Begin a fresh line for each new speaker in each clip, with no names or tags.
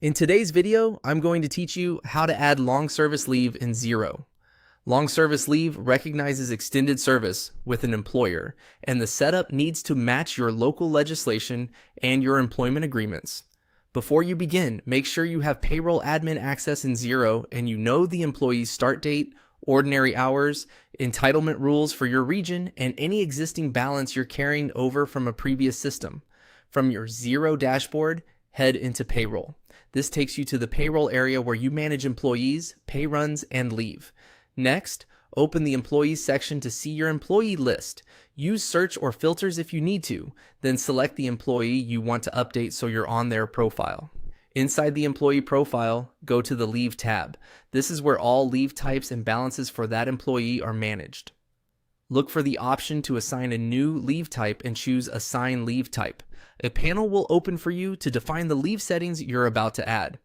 In today's video, I'm going to teach you how to add long service leave in Xero. Long service leave recognizes extended service with an employer, and the setup needs to match your local legislation and your employment agreements. Before you begin, make sure you have payroll admin access in Xero and you know the employee's start date, ordinary hours, entitlement rules for your region, and any existing balance you're carrying over from a previous system. From your Xero dashboard, head into payroll. This takes you to the payroll area where you manage employees, pay runs, and leave. Next, open the employees section to see your employee list. Use search or filters if you need to, then select the employee you want to update so you're on their profile. Inside the employee profile, go to the leave tab. This is where all leave types and balances for that employee are managed. Look for the option to assign a new leave type and choose Assign Leave Type. A panel will open for you to define the leave settings you're about to add.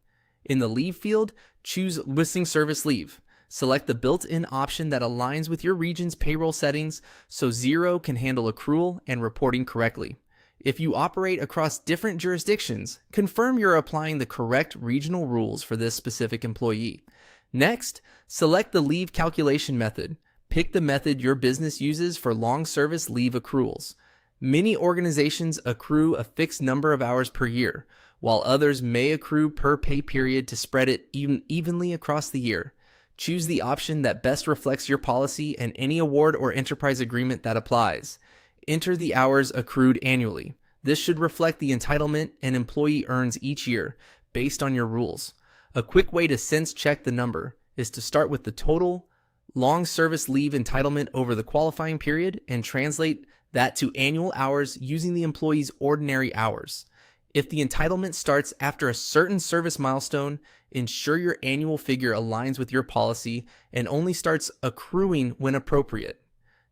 In the leave field, choose Listing Service Leave. Select the built-in option that aligns with your region's payroll settings so Xero can handle accrual and reporting correctly. If you operate across different jurisdictions, confirm you're applying the correct regional rules for this specific employee. Next, select the leave calculation method. Pick the method your business uses for long service leave accruals. Many organizations accrue a fixed number of hours per year, while others may accrue per pay period to spread it evenly across the year. Choose the option that best reflects your policy and any award or enterprise agreement that applies. Enter the hours accrued annually. This should reflect the entitlement an employee earns each year based on your rules. A quick way to sense check the number is to start with the total long service leave entitlement over the qualifying period and translate that to annual hours using the employee's ordinary hours. If the entitlement starts after a certain service milestone, ensure your annual figure aligns with your policy and only starts accruing when appropriate.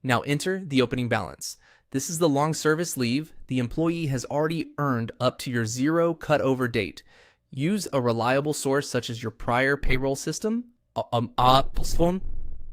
Now enter the opening balance. This is the long service leave the employee has already earned up to your Xero cutover date. Use a reliable source such as your prior payroll system,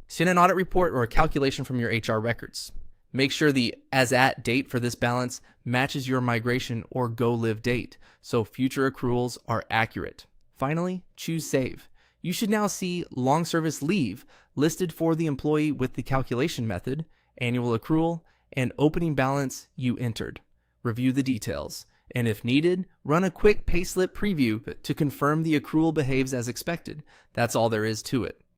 send an audit report or a calculation from your HR records. Make sure the as at date for this balance matches your migration or go live date, so future accruals are accurate. Finally, choose save. You should now see long service leave listed for the employee with the calculation method, annual accrual, and opening balance you entered. Review the details, and if needed, run a quick payslip preview to confirm the accrual behaves as expected. That's all there is to it.